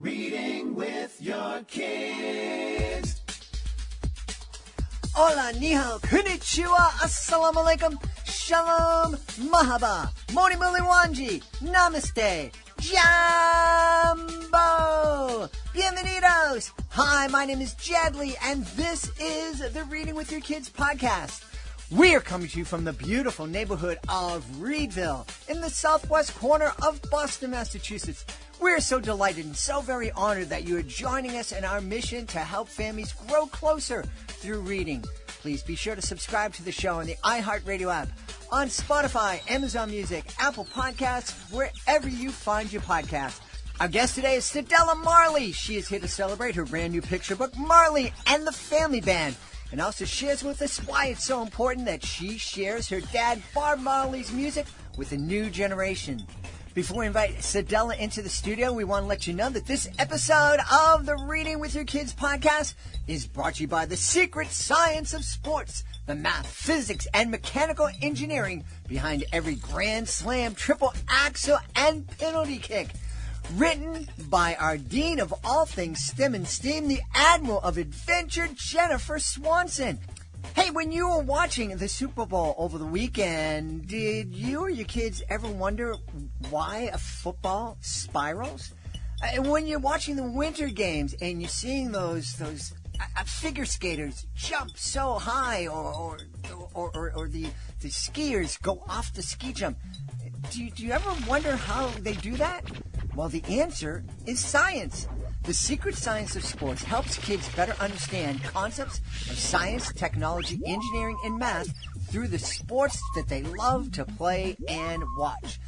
Reading with your kids. Hola, ni hao, konnichiwa, assalamu alaikum, shalom, mahaba, moni muli wanji, namaste, jambo, bienvenidos. Hi, my name is Jadley, and this is the Reading with Your Kids podcast. We are coming to you from the beautiful neighborhood of Reedville in the southwest corner of Boston, Massachusetts. We're so delighted and so very honored that you are joining us in our mission to help families grow closer through reading. Please be sure to subscribe to the show on the iHeartRadio app, on Spotify, Amazon Music, Apple Podcasts, wherever you find your podcast. Our guest today is Cedella Marley. She is here to celebrate her brand new picture book, Marley and the Family Band, and also shares with us why it's so important that she shares her dad, Bob Marley's music with a new generation. Before we invite Cedella into the studio, we want to let you know that this episode of the Reading with Your Kids podcast is brought to you by the secret science of sports, the math, physics, and mechanical engineering behind every grand slam, triple axel, and penalty kick. Written by our Dean of all things STEM and STEAM, the Admiral of Adventure, Jennifer Swanson. Hey, when you were watching the Super Bowl over the weekend, did you or your kids ever wonder why a football spirals? When you're watching the winter games and you're seeing those figure skaters jump so high, or the skiers go off the ski jump, do you ever wonder how they do that? Well, the answer is science. The secret science of sports helps kids better understand concepts of science, technology, engineering, and math through the sports that they love to play and watch.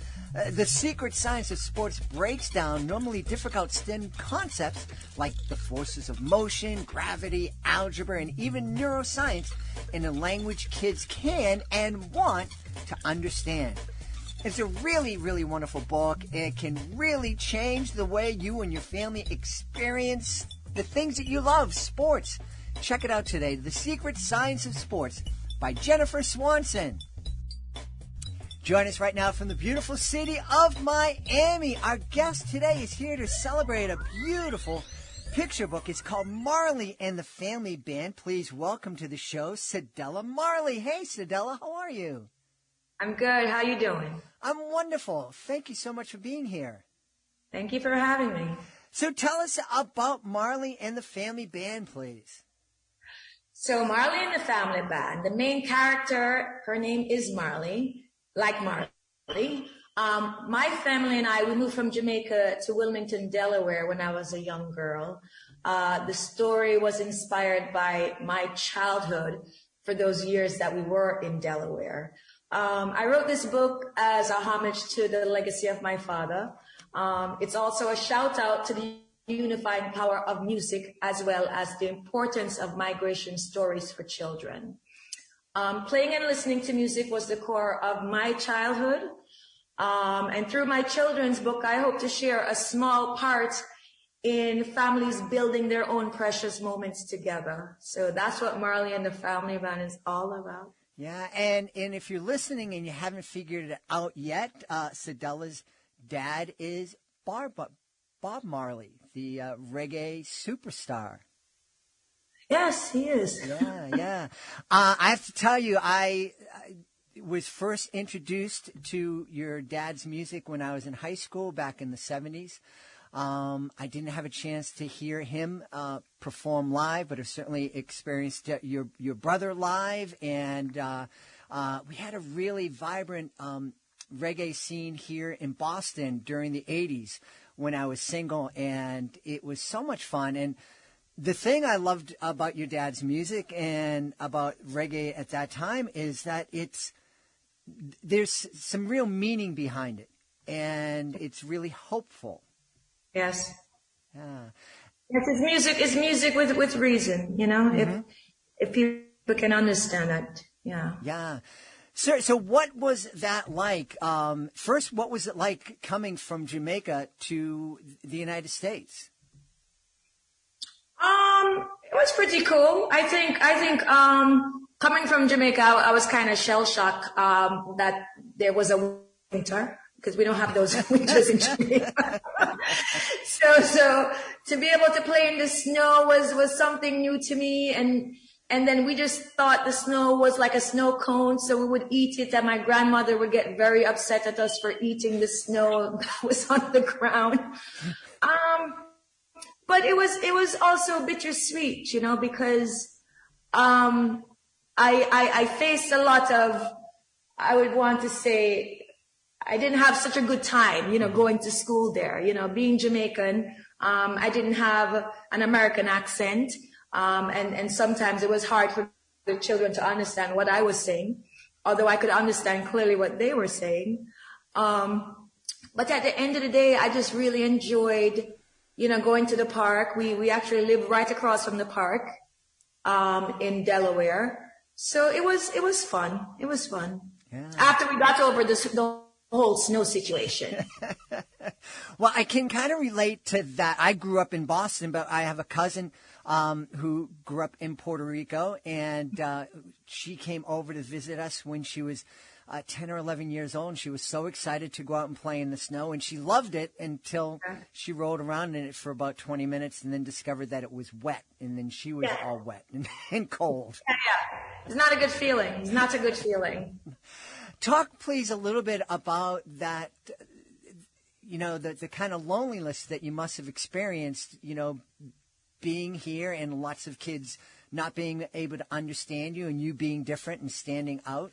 The secret science of sports breaks down normally difficult STEM concepts like the forces of motion, gravity, algebra, and even neuroscience in a language kids can and want to understand. It's a really, really wonderful book. It can really change the way you and your family experience the things that you love, sports. Check it out today, The Secret Science of Sports by Jennifer Swanson. Join us right now from the beautiful city of Miami. Our guest today is here to celebrate a beautiful picture book. It's called Marley and the Family Band. Please welcome to the show, Cedella Marley. Hey, Cedella, how are you? I'm good. How you doing? I'm wonderful. Thank you so much for being here. Thank you for having me. So tell us about Marley and the Family Band, please. So Marley and the Family Band, the main character, her name is Marley, like Marley. My family and I, we moved from Jamaica to Wilmington, Delaware when I was a young girl. The story was inspired by my childhood for those years that we were in Delaware. I wrote this book as a homage to the legacy of my father. It's also a shout out to the unifying power of music, as well as the importance of migration stories for children. Playing and listening to music was the core of my childhood. And through my children's book, I hope to share a small part in families building their own precious moments together. So that's what Marley and the Family Band is all about. Yeah, and if you're listening and you haven't figured it out yet, Cedella's dad is Bob Marley, the reggae superstar. Yes, he is. Yeah. I have to tell you, I was first introduced to your dad's music when I was in high school back in the 70s. I didn't have a chance to hear him perform live, but I've certainly experienced your brother live, and we had a really vibrant reggae scene here in Boston during the 80s when I was single, and it was so much fun. And the thing I loved about your dad's music and about reggae at that time is that there's some real meaning behind it, and it's really hopeful. Yes. Yeah. Yes, it's music with reason, you know, Mm-hmm. if people can understand it. Yeah. Yeah. So what was that like? First, what was it like coming from Jamaica to the United States? It was pretty cool. I think, coming from Jamaica, I was kind of shell shocked, that there was a winter because we don't have those winters in Jamaica. So to be able to play in the snow was something new to me. And then we just thought the snow was like a snow cone, so we would eat it, and my grandmother would get very upset at us for eating the snow that was on the ground. But it was also bittersweet, because I faced a lot of, I would want to say, I didn't have such a good time, going to school there, being Jamaican. I didn't have an American accent. And sometimes it was hard for the children to understand what I was saying, although I could understand clearly what they were saying. But at the end of the day, I just really enjoyed, going to the park. We actually lived right across from the park, in Delaware. So it was fun. It was fun. Yeah. After we got over the whole snow situation. Well, I can kind of relate to that. I grew up in Boston, but I have a cousin who grew up in Puerto Rico, and she came over to visit us when she was 10 or 11 years old, and she was so excited to go out and play in the snow, and she loved it until she rolled around in it for about 20 minutes and then discovered that it was wet, and then she was all wet and cold. Yeah. It's not a good feeling. It's not a good feeling. Talk, please, a little bit about that, the kind of loneliness that you must have experienced, being here and lots of kids not being able to understand you and you being different and standing out.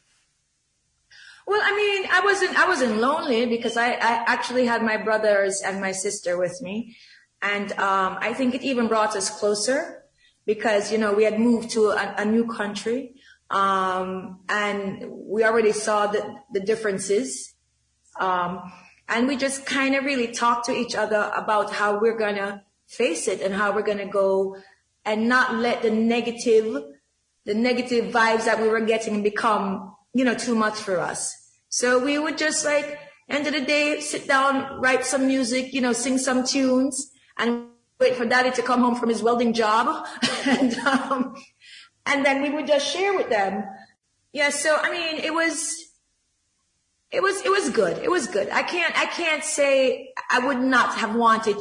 Well, I mean, I wasn't lonely because I actually had my brothers and my sister with me. And I think it even brought us closer because, we had moved to a new country. And we already saw the differences. And we just kind of really talked to each other about how we're going to face it and how we're going to go and not let the negative vibes that we were getting become, too much for us. So we would just end of the day, sit down, write some music, sing some tunes and wait for daddy to come home from his welding job. And then we would just share with them. Yeah. So, I mean, it was good. It was good. I can't say I would not have wanted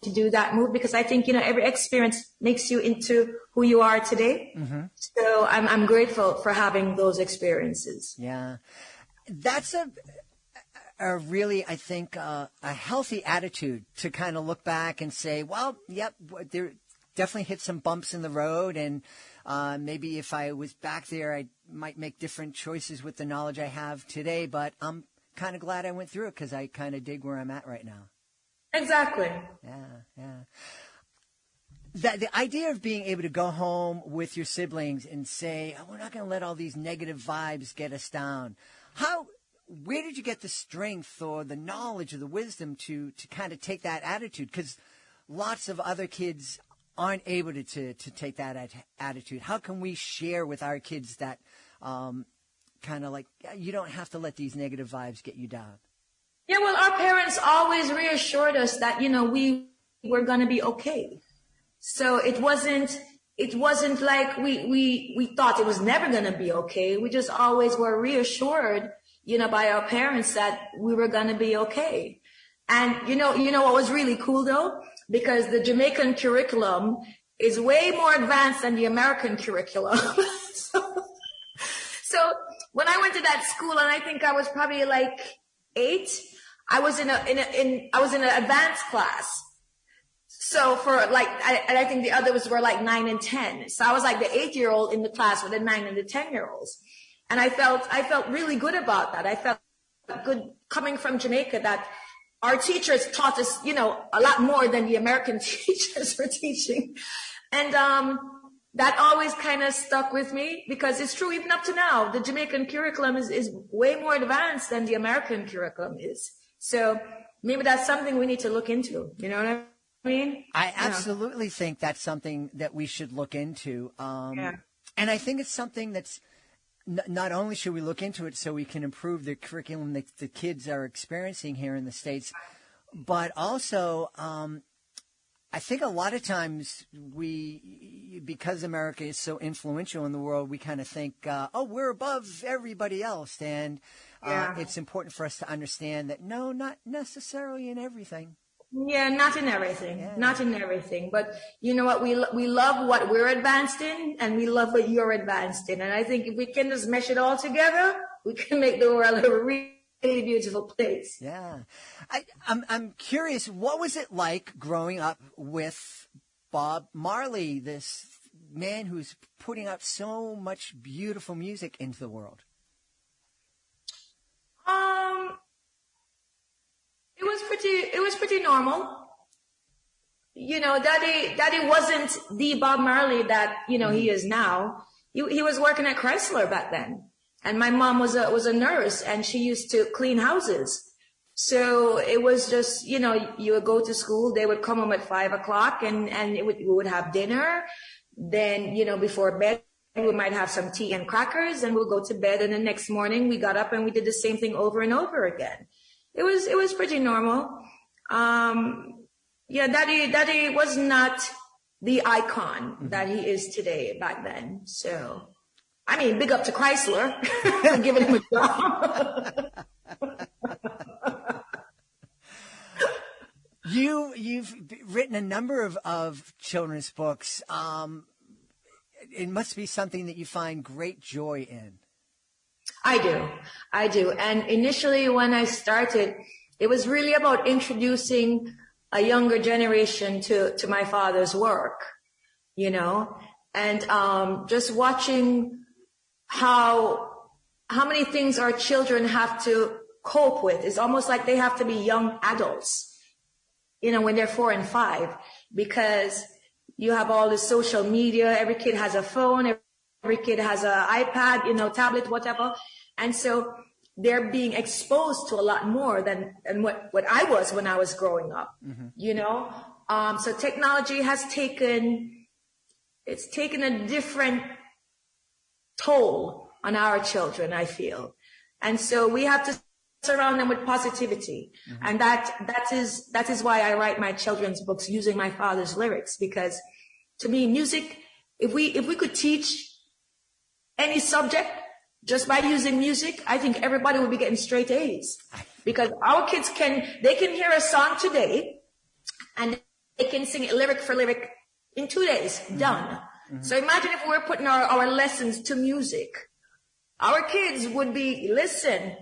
to do that move because I think, every experience makes you into who you are today. Mm-hmm. So I'm grateful for having those experiences. Yeah. That's a really, I think, a healthy attitude to kind of look back and say, well, yep, there definitely hit some bumps in the road. And maybe if I was back there, I might make different choices with the knowledge I have today. But I'm kind of glad I went through it because I kind of dig where I'm at right now. Exactly. Yeah. The idea of being able to go home with your siblings and say, oh, we're not going to let all these negative vibes get us down. Where did you get the strength or the knowledge or the wisdom to kind of take that attitude? Because lots of other kids aren't able to take that attitude. How can we share with our kids that kind of you don't have to let these negative vibes get you down? Yeah, well, our parents always reassured us that, we were going to be okay. So it wasn't like we thought it was never going to be okay. We just always were reassured, by our parents that we were going to be okay. And, what was really cool though, because the Jamaican curriculum is way more advanced than the American curriculum. So when I went to that school, and I think I was probably 8, I was in an advanced class. So I think the others were 9 and 10. So I was the 8-year-old in the class with the 9 and the 10-year-olds. And I felt really good about that. I felt good coming from Jamaica that our teachers taught us, a lot more than the American teachers were teaching. And, that always kind of stuck with me because it's true even up to now. The Jamaican curriculum is way more advanced than the American curriculum is. So maybe that's something we need to look into. You know what I mean? I absolutely think that's something that we should look into. And I think it's something that's not only should we look into it so we can improve the curriculum that the kids are experiencing here in the States, but also I think a lot of times we, because America is so influential in the world, we kind of think, oh, we're above everybody else. And it's important for us to understand that, no, not necessarily in everything. Yeah, not in everything. Yeah. Not in everything. But you know what? We love what we're advanced in, and we love what you're advanced in. And I think if we can just mesh it all together, we can make the world a really beautiful place. Yeah. I'm curious, what was it like growing up with Bob Marley, this man who's putting out so much beautiful music into the world? It was pretty normal. You know, Daddy wasn't the Bob Marley that, you know, he is now. He was working at Chrysler back then. And my mom was a nurse, and she used to clean houses. So it was just, you know, you would go to school, they would come home at 5 o'clock, and we would have dinner. Then, you know, before bed, we might have some tea and crackers, and we'll go to bed. And the next morning we got up and we did the same thing over and over again. It was pretty normal. Yeah, Daddy was not the icon that he is today back then. So, I mean, big up to Chrysler for giving him a job. You've written a number of children's books. It must be something that you find great joy in. I do. And initially when I started, it was really about introducing a younger generation to my father's work, you know, and just watching how many things our children have to cope with. It's almost like they have to be young adults, you know, when they're 4 and 5, because you have all the social media. Every kid has a phone. Every kid has an iPad, you know, tablet, whatever. And so they're being exposed to a lot more than what I was when I was growing up, you know. So technology has taken a different toll on our children, I feel. And so we have to surround them with positivity. And that is why I write my children's books using my father's lyrics, because to me, music, if we could teach any subject just by using music, I think everybody would be getting straight A's, because our kids can hear a song today and they can sing it lyric for lyric in 2 days, done. So imagine if we're putting our lessons to music. Our kids would be, listen,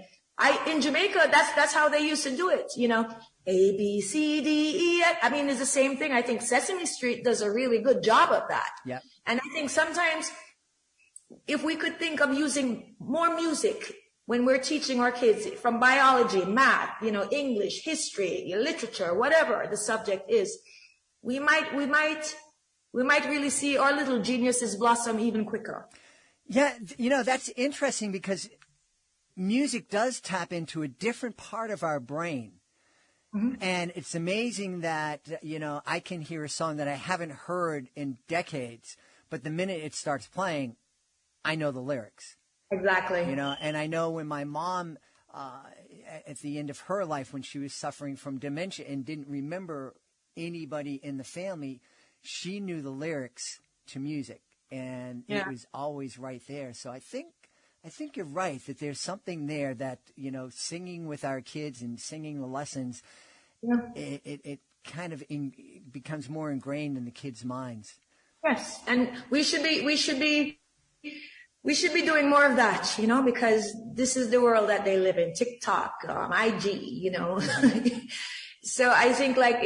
in Jamaica, that's how they used to do it, you know, A, B, C, D, E. I mean, it's the same thing. I think Sesame Street does a really good job of that. Yep. And I think sometimes if we could think of using more music when we're teaching our kids from biology, math, you know, English, history, literature, whatever the subject is, we might really see our little geniuses blossom even quicker. Yeah, you know, that's interesting, because music does tap into a different part of our brain. And it's amazing that, you know, I can hear a song that I haven't heard in decades, but the minute it starts playing, I know the lyrics. Exactly. You know, and I know when my mom, at the end of her life, when she was suffering from dementia and didn't remember anybody in the family, she knew the lyrics to music, and it was always right there. So I think you're right that there's something there that, you know, singing with our kids and singing the lessons, it kind of becomes more ingrained in the kids' minds. Yes, and we should be doing more of that, you know, because this is the world that they live in. TikTok, IG, you know. So I think, like,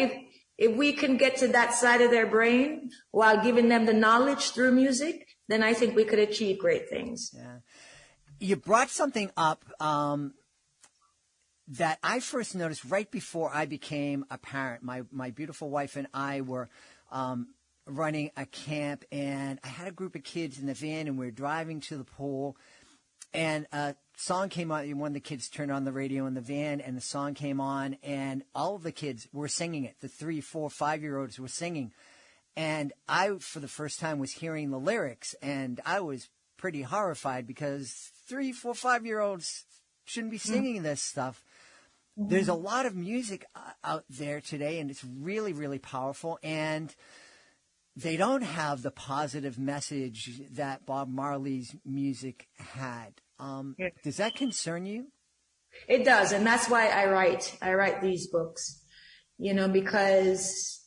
if we can get to that side of their brain while giving them the knowledge through music, then I think we could achieve great things. Yeah. You brought something up that I first noticed right before I became a parent. My beautiful wife and I were running a camp, and I had a group of kids in the van, and we were driving to the pool, and a song came on, and one of the kids turned on the radio in the van, and the song came on, and all of the kids were singing it. The 3, 4, 5-year-olds were singing. And I, for the first time, was hearing the lyrics, and I was pretty horrified, because 3, 4, 5-year-olds shouldn't be singing this stuff. There's a lot of music out there today, and it's really, really powerful. And they don't have the positive message that Bob Marley's music had. Does that concern you? It does, and that's why I write these books, because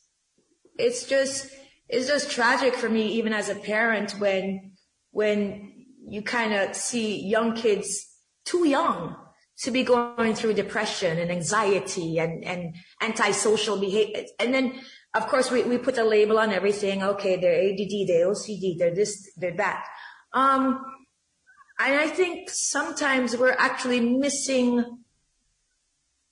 it's just tragic for me, even as a parent, when you kind of see young kids too young to be going through depression and anxiety and antisocial behavior. And then, of course, we put a label on everything. Okay, they're ADD, they're OCD, they're this, they're that. And I think sometimes we're actually missing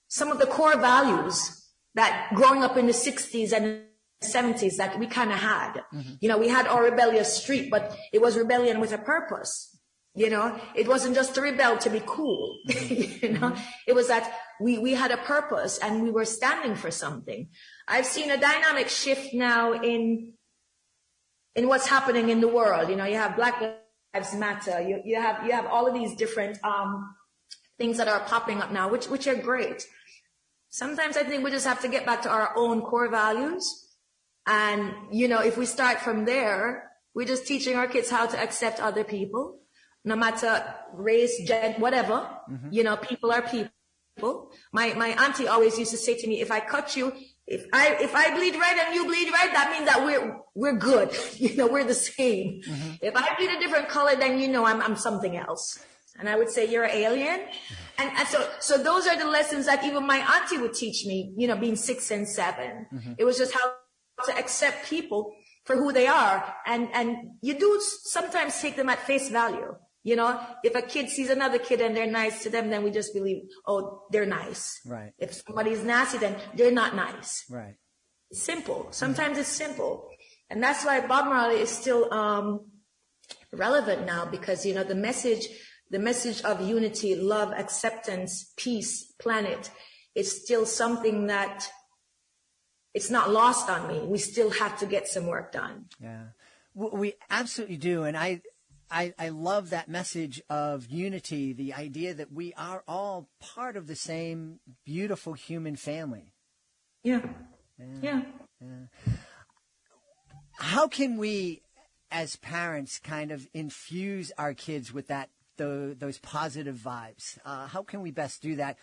some of the core values that growing up in the 60s and 70s that we kind of had. We had our rebellious streak, but it was rebellion with a purpose. It wasn't just to rebel to be cool. It was that we had a purpose and we were standing for something. I've seen a dynamic shift now in what's happening in the world. You have Black Lives Matter. You have all of these different things that are popping up now, which are great. Sometimes I think we just have to get back to our own core values. And, if we start from there, we're just teaching our kids how to accept other people, no matter race, gender, whatever. People are people. My auntie always used to say to me, if I cut you, if I bleed red and you bleed red, that means that we're good. We're the same. If I bleed a different color, then I'm something else. And I would say you're an alien. And so those are the lessons that even my auntie would teach me, being 6 and 7. It was just how to accept people for who they are. And you do sometimes take them at face value. If a kid sees another kid and they're nice to them, then we just believe, oh, they're nice. Right. If somebody's nasty, then they're not nice. Right. It's simple. Sometimes it's simple. And that's why Bob Marley is still relevant now, because, the message of unity, love, acceptance, peace, planet, it's still something that it's not lost on me. We still have to get some work done. Yeah, we absolutely do. And I love that message of unity, the idea that we are all part of the same beautiful human family. Yeah. How can we, as parents, kind of infuse our kids with those positive vibes? How can we best do that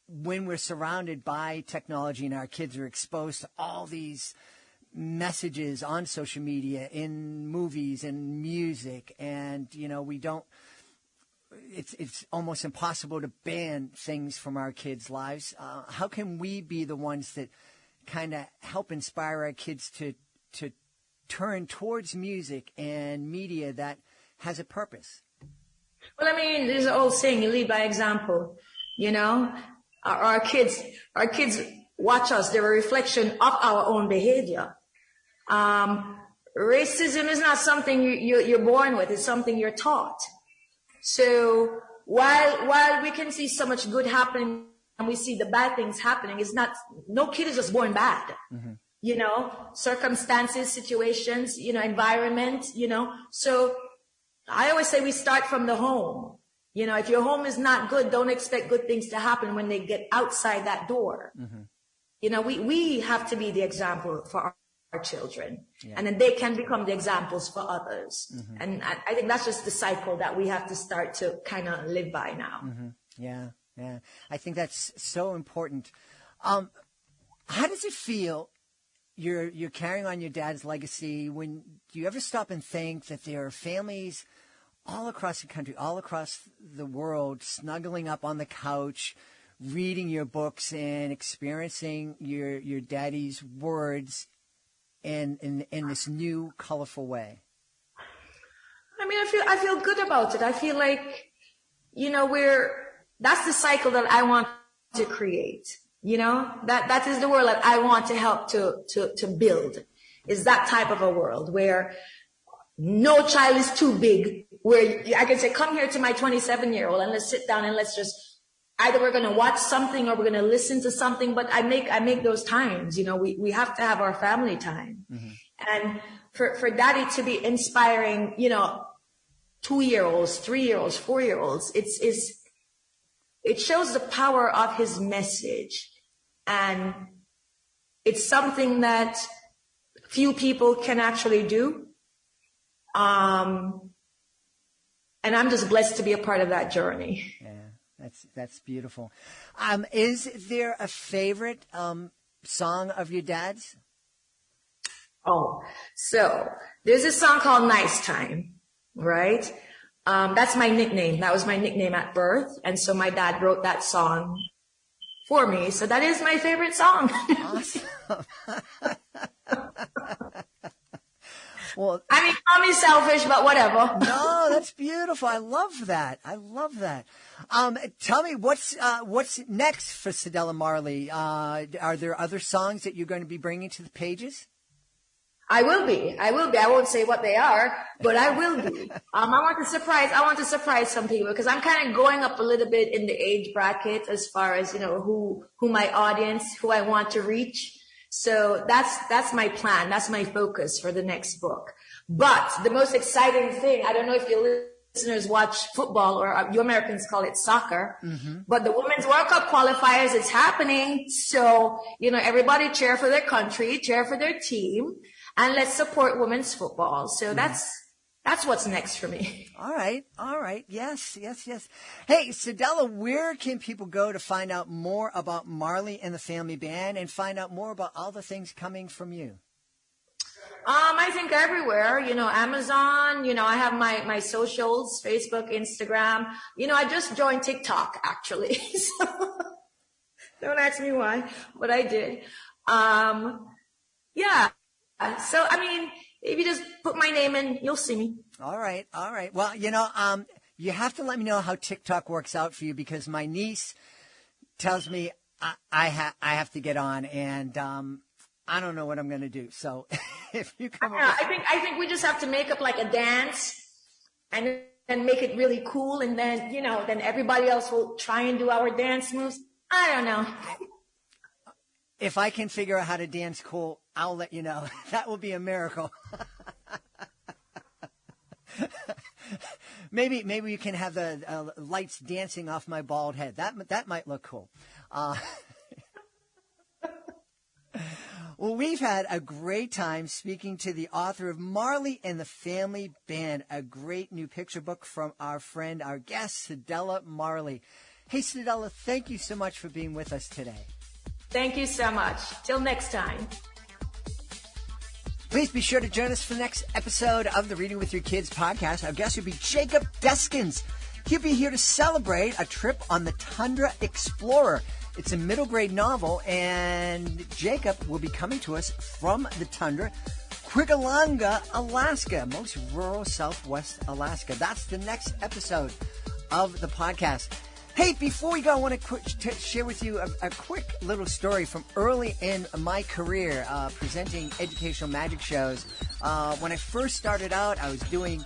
when we're surrounded by technology and our kids are exposed to all these messages on social media, in movies and music, and it's almost impossible to ban things from our kids' lives? How can we be the ones that kind of help inspire our kids to turn towards music and media that has a purpose? Well, there's an old saying, you lead by example. Our kids watch us. They're a reflection of our own behavior. Racism is not something you're born with. It's something you're taught. So while we can see so much good happening and we see the bad things happening, no kid is just born bad. Circumstances, situations, environment, so I always say we start from the home. If your home is not good, don't expect good things to happen when they get outside that door. We have to be the example for our children, and then they can become the examples for others. And I think that's just the cycle that we have to start to kind of live by now. Yeah. I think that's so important. How does it feel? You're carrying on your dad's legacy. Do you ever stop and think that there are families all across the country, all across the world, snuggling up on the couch, reading your books and experiencing your daddy's words in this new, colorful way? I feel good about it. I feel like, that's the cycle that I want to create. That is the world that I want to help to build, is that type of a world where no child is too big, where I can say, come here to my 27-year-old and let's sit down and let's just, either we're going to watch something or we're going to listen to something, but I make those times, we have to have our family time. And for daddy to be inspiring, 2-year-olds, 3-year-olds, 4-year-olds, it shows the power of his message. And it's something that few people can actually do. And I'm just blessed to be a part of that journey. Yeah, that's beautiful. Is there a favorite song of your dad's? Oh, so there's a song called Nice Time, right? That's my nickname. That was my nickname at birth. And so my dad wrote that song for me. So that is my favorite song. Awesome. Well, I mean, call me selfish, but whatever. No, that's beautiful. I love that. Tell me what's next for Cedella Marley? Are there other songs that you're going to be bringing to the pages? I will be. I won't say what they are, but I will be. I want to surprise some people because I'm kind of going up a little bit in the age bracket as far as, who my audience, who I want to reach. So that's my plan. That's my focus for the next book. But the most exciting thing, I don't know if your listeners watch football or you Americans call it soccer, but the Women's World Cup qualifiers is happening. So, everybody cheer for their country, cheer for their team, and let's support women's football. So that's what's next for me. All right. Yes. Hey, Cedella, where can people go to find out more about Marley and the Family Band and find out more about all the things coming from you? I think everywhere, Amazon, I have my socials, Facebook, Instagram. I just joined TikTok actually. So don't ask me why, but I did. Yeah. So, if you just put my name in, you'll see me. All right. Well, you have to let me know how TikTok works out for you because my niece tells me I have to get on, and I don't know what I'm going to do. So, if you come, I think we just have to make up like a dance, and then make it really cool, and then then everybody else will try and do our dance moves. I don't know. If I can figure out how to dance cool, I'll let you know. That will be a miracle. Maybe you can have the lights dancing off my bald head. That might look cool. Well, we've had a great time speaking to the author of Marley and the Family Band, a great new picture book from our guest, Cedella Marley. Hey, Cedella, thank you so much for being with us today. Thank you so much. Till next time. Please be sure to join us for the next episode of the Reading with Your Kids podcast. Our guest will be Jacob Deskins. He'll be here to celebrate a trip on the Tundra Explorer. It's a middle grade novel, and Jacob will be coming to us from the tundra, Quigalanga, Alaska, most rural southwest Alaska. That's the next episode of the podcast. Hey, before we go, I want to share with you a quick little story from early in my career presenting educational magic shows. When I first started out, I was doing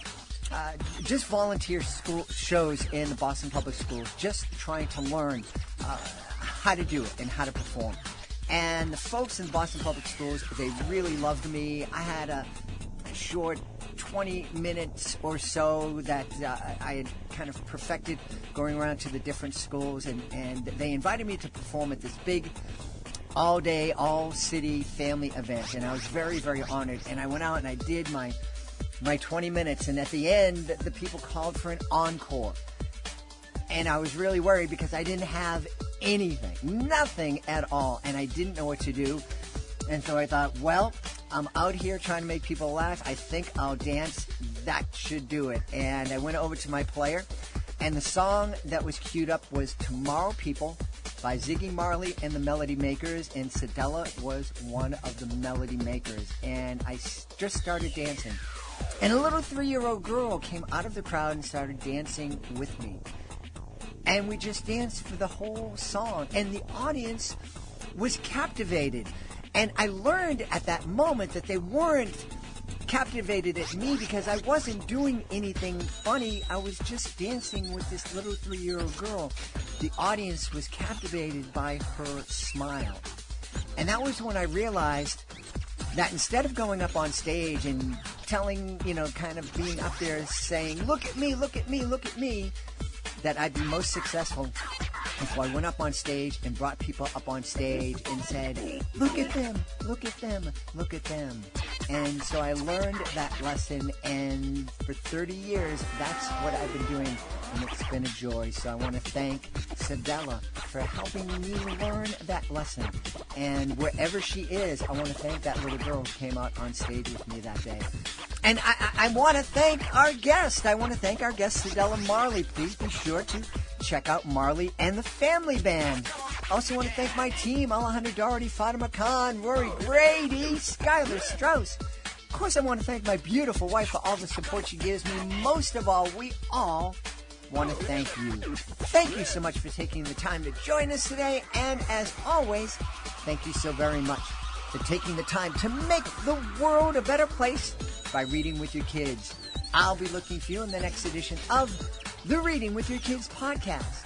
just volunteer school shows in the Boston Public Schools, just trying to learn how to do it and how to perform. And the folks in the Boston Public Schools, they really loved me. I had a short 20 minutes or so that I had kind of perfected going around to the different schools, and they invited me to perform at this big all-day, all-city family event, and I was very, very honored. And I went out and I did my 20 minutes, and at the end, the people called for an encore. And I was really worried because I didn't have anything, nothing at all, and I didn't know what to do. And so I thought, well, I'm out here trying to make people laugh. I think I'll dance. That should do it. And I went over to my player, and the song that was queued up was Tomorrow People by Ziggy Marley and the Melody Makers, and Cedella was one of the Melody Makers. And I just started dancing. And a little 3-year-old girl came out of the crowd and started dancing with me. And we just danced for the whole song, and the audience was captivated. And I learned at that moment that they weren't captivated at me because I wasn't doing anything funny. I was just dancing with this little 3-year-old girl. The audience was captivated by her smile. And that was when I realized that instead of going up on stage and telling, kind of being up there saying, look at me, look at me, look at me, that I'd be most successful if I went up on stage and brought people up on stage and said, look at them, look at them, look at them. And so I learned that lesson, and for 30 years, that's what I've been doing, and it's been a joy. So I want to thank Cedella for helping me learn that lesson. And wherever she is, I want to thank that little girl who came out on stage with me that day. And I want to thank our guest. I want to thank our guest, Cedella Marley. Please be sure to check out Marley and the Family Band. I also want to thank my team, Alejandro Doherty, Fatima Khan, Rory Grady, Skylar Strauss. Of course, I want to thank my beautiful wife for all the support she gives me. Most of all, we all want to thank you. Thank you so much for taking the time to join us today. And as always, thank you so very much for taking the time to make the world a better place by reading with your kids. I'll be looking for you in the next edition of the Reading with Your Kids podcast.